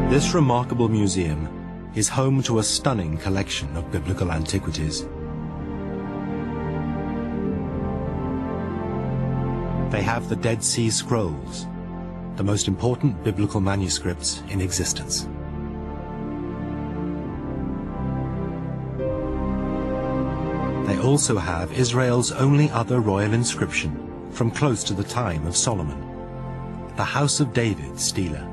This remarkable museum is home to a stunning collection of biblical antiquities. They have the Dead Sea Scrolls, the most important biblical manuscripts in existence. They also have Israel's only other royal inscription from close to the time of Solomon, the House of David stela.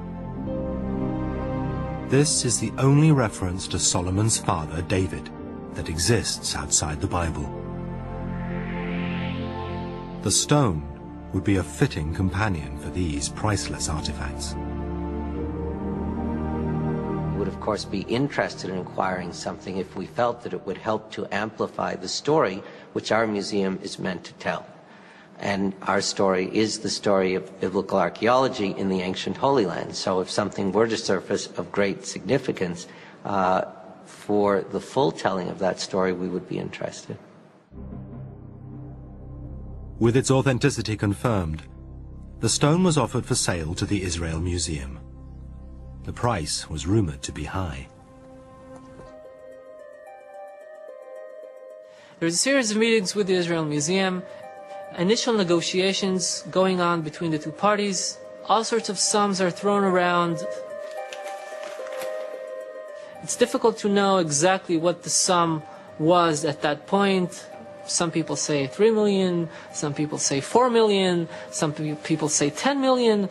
This is the only reference to Solomon's father, David, that exists outside the Bible. The stone would be a fitting companion for these priceless artifacts. We would, of course, be interested in acquiring something if we felt that it would help to amplify the story which our museum is meant to tell. And our story is the story of biblical archaeology in the ancient Holy Land. So if something were to surface of great significance for the full telling of that story, we would be interested. With its authenticity confirmed, the stone was offered for sale to the Israel Museum. The price was rumored to be high. There was a series of meetings with the Israel Museum, initial negotiations going on between the two parties. All sorts of sums are thrown around. It's difficult to know exactly what the sum was at that point. Some people say 3 million, some people say 4 million, some people say 10 million.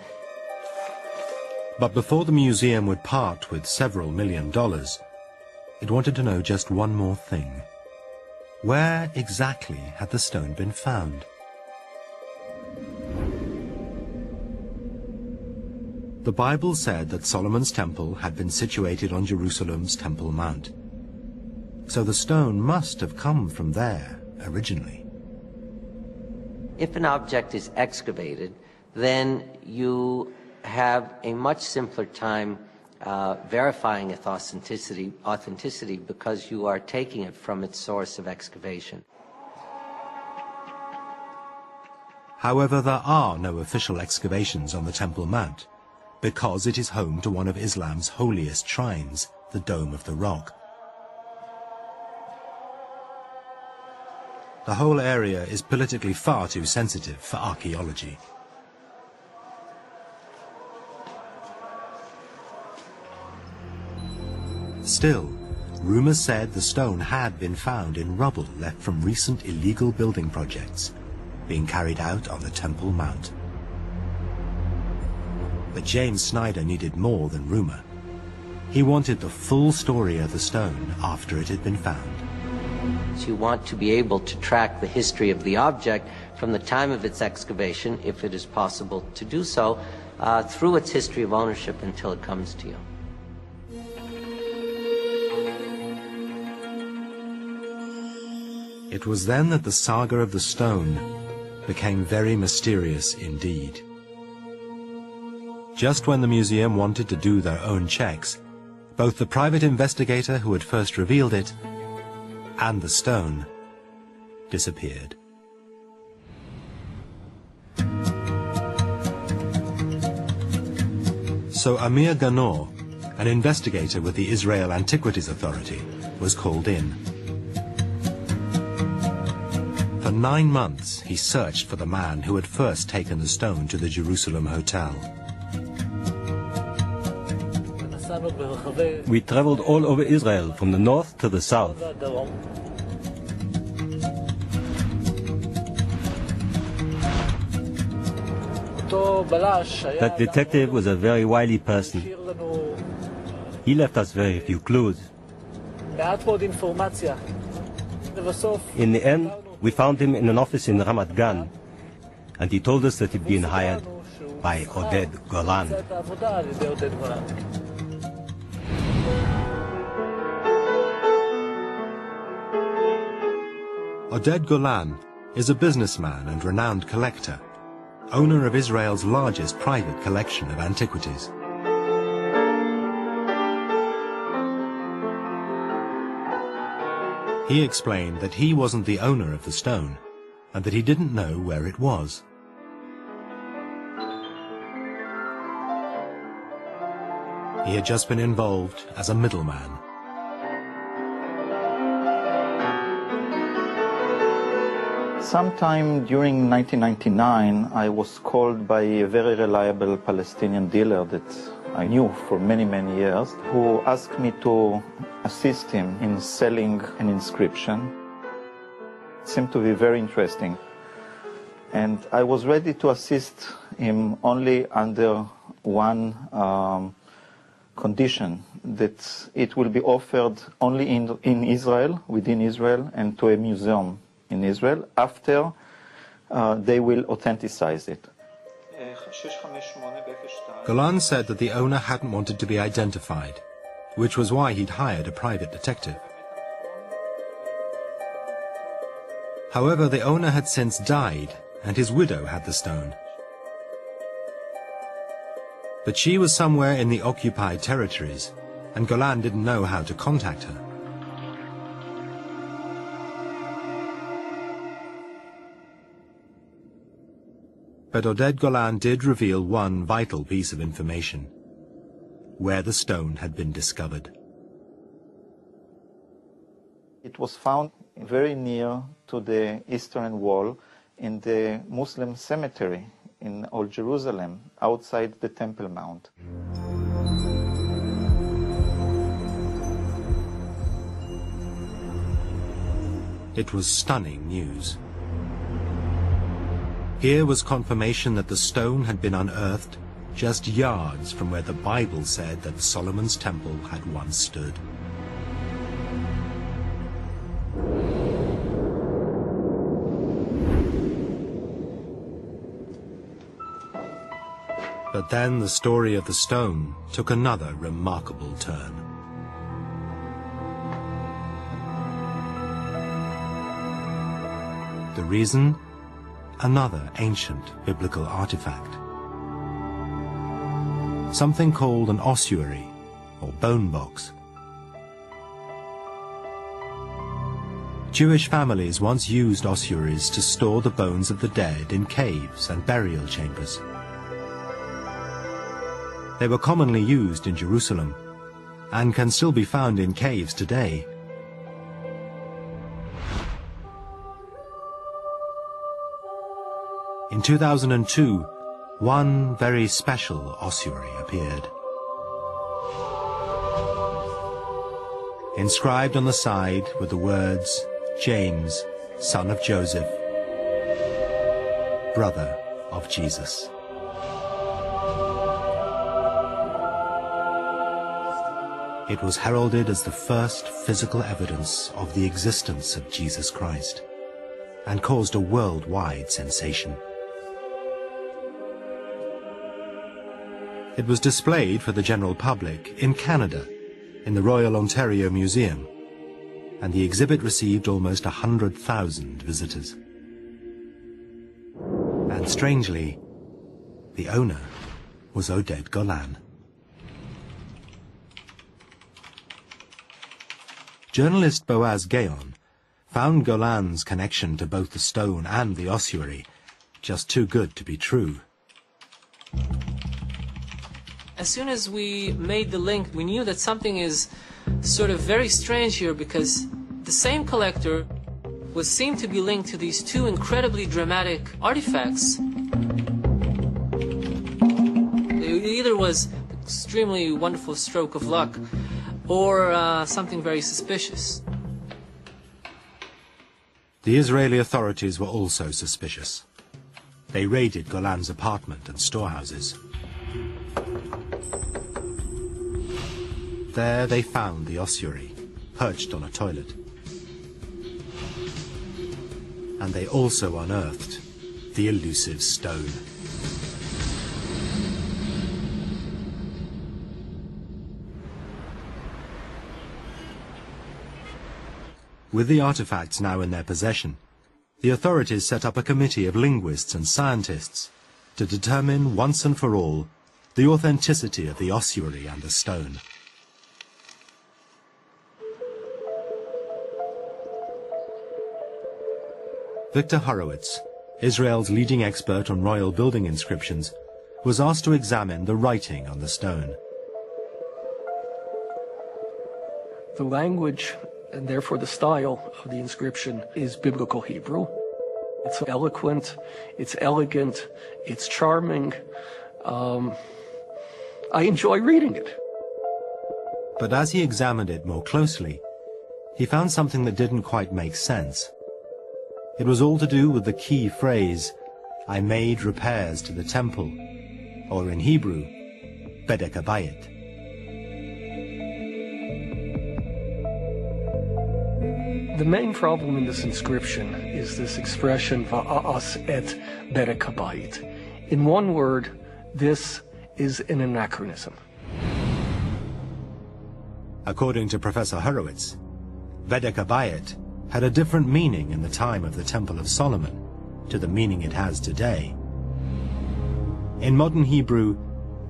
But before the museum would part with several $1 million, it wanted to know just one more thing. Where exactly had the stone been found? The Bible said that Solomon's temple had been situated on Jerusalem's Temple Mount. So the stone must have come from there originally. If an object is excavated, then you have a much simpler time verifying its authenticity because you are taking it from its source of excavation. However, there are no official excavations on the Temple Mount because it is home to one of Islam's holiest shrines, the Dome of the Rock. The whole area is politically far too sensitive for archaeology. Still, rumors said the stone had been found in rubble left from recent illegal building projects being carried out on the Temple Mount. But James Snyder needed more than rumor. He wanted the full story of the stone after it had been found. So you want to be able to track the history of the object from the time of its excavation, if it is possible to do so, through its history of ownership until it comes to you. It was then that the saga of the stone became very mysterious indeed. Just when the museum wanted to do their own checks, both the private investigator who had first revealed it and the stone disappeared. So Amir Ganor, an investigator with the Israel Antiquities Authority, was called in. For 9 months, he searched for the man who had first taken the stone to the Jerusalem Hotel. We traveled all over Israel, from the north to the south. That detective was a very wily person. He left us very few clues. In the end, we found him in an office in Ramat Gan, and he told us that he'd been hired by Oded Golan. Oded Golan is a businessman and renowned collector, owner of Israel's largest private collection of antiquities. He explained that he wasn't the owner of the stone and that he didn't know where it was. He had just been involved as a middleman. Sometime during 1999, I was called by a very reliable Palestinian dealer that I knew for many, many years, who asked me to assist him in selling an inscription. It seemed to be very interesting. And I was ready to assist him only under one condition, that it will be offered only in Israel, within Israel, and to a museum in Israel, after they will authenticize it. Golan said that the owner hadn't wanted to be identified, which was why he'd hired a private detective. However, the owner had since died, and his widow had the stone. But she was somewhere in the occupied territories, and Golan didn't know how to contact her. But Oded Golan did reveal one vital piece of information: where the stone had been discovered. It was found very near to the eastern wall in the Muslim cemetery in Old Jerusalem, outside the Temple Mount. It was stunning news. Here was confirmation that the stone had been unearthed just yards from where the Bible said that Solomon's temple had once stood. But then the story of the stone took another remarkable turn. The reason? Another ancient biblical artifact. Something called an ossuary, or bone box. Jewish families once used ossuaries to store the bones of the dead in caves and burial chambers. They were commonly used in Jerusalem, and can still be found in caves today. In 2002, one very special ossuary appeared. Inscribed on the side were the words, "James, son of Joseph, brother of Jesus." It was heralded as the first physical evidence of the existence of Jesus Christ, and caused a worldwide sensation. It was displayed for the general public in Canada, in the Royal Ontario Museum, and the exhibit received almost 100,000 visitors. And strangely, the owner was Oded Golan. Journalist Boaz Gaon found Golan's connection to both the stone and the ossuary just too good to be true. As soon as we made the link, we knew that something is sort of very strange here, because the same collector was seen to be linked to these two incredibly dramatic artifacts. It either was an extremely wonderful stroke of luck or something very suspicious. The Israeli authorities were also suspicious. They raided Golan's apartment and storehouses. There they found the ossuary, perched on a toilet. And they also unearthed the elusive stone. With the artifacts now in their possession, the authorities set up a committee of linguists and scientists to determine once and for all the authenticity of the ossuary and the stone. Victor Horowitz, Israel's leading expert on royal building inscriptions, was asked to examine the writing on the stone. The language, and therefore the style of the inscription, is biblical Hebrew. It's eloquent, it's elegant, it's charming. I enjoy reading it. But as he examined it more closely, he found something that didn't quite make sense. It was all to do with the key phrase, "I made repairs to the temple," or in Hebrew, "bedek habayit." The main problem in this inscription is this expression, "va'as et bedek habayit." In one word, this is an anachronism. According to Professor Horowitz, bedek habayit had a different meaning in the time of the Temple of Solomon to the meaning it has today. In modern Hebrew,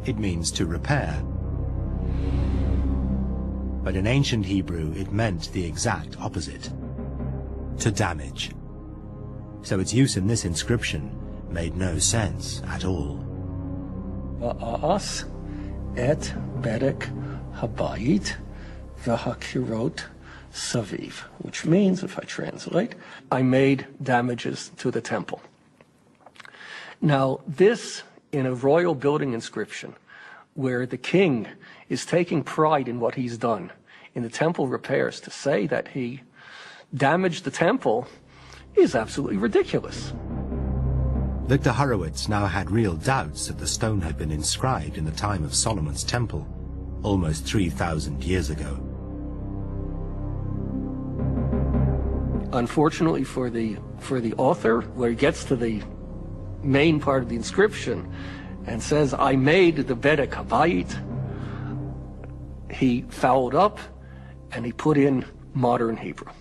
it means to repair. But in ancient Hebrew, it meant the exact opposite, to damage. So its use in this inscription made no sense at all. Va'as et bedek habayit v'hakirot saviv, which means, if I translate, I made damages to the temple. Now, this, in a royal building inscription, where the king is taking pride in what he's done in the temple repairs, to say that he damaged the temple is absolutely ridiculous. Victor Horowitz now had real doubts that the stone had been inscribed in the time of Solomon's temple, almost 3,000 years ago. Unfortunately for the author, where he gets to the main part of the inscription and says, "I made the bedek habayit," he fouled up and he put in modern Hebrew.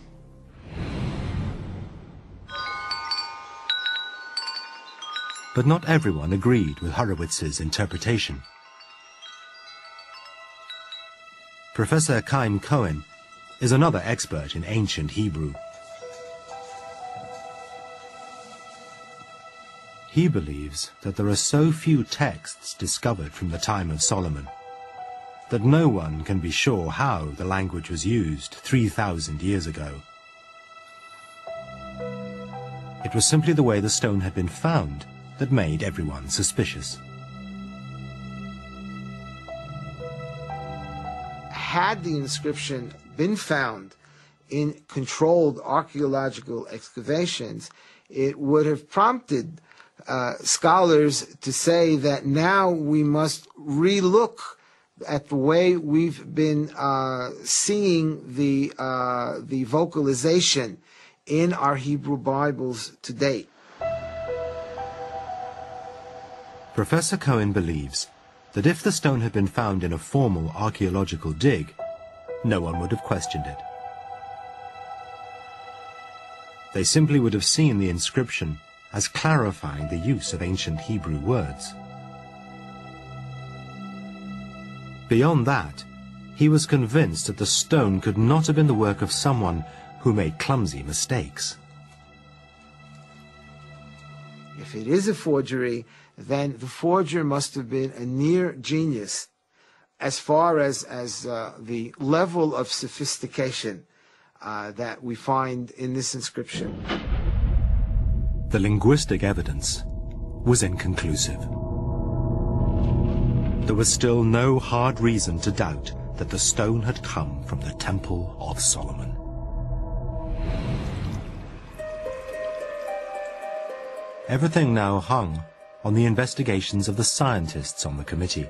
But not everyone agreed with Horowitz's interpretation. Professor Chaim Cohen is another expert in ancient Hebrew. He believes that there are so few texts discovered from the time of Solomon that no one can be sure how the language was used 3,000 years ago. It was simply the way the stone had been found that made everyone suspicious. Had the inscription been found in controlled archaeological excavations, it would have prompted scholars to say that now we must relook at the way we've been seeing the vocalization in our Hebrew Bibles to date. Professor Cohen believes that if the stone had been found in a formal archaeological dig, no one would have questioned it. They simply would have seen the inscription as clarifying the use of ancient Hebrew words. Beyond that, he was convinced that the stone could not have been the work of someone who made clumsy mistakes. If it is a forgery, then the forger must have been a near genius as far as the level of sophistication that we find in this inscription. The linguistic evidence was inconclusive. There was still no hard reason to doubt that the stone had come from the Temple of Solomon. Everything now hung on the investigations of the scientists on the committee.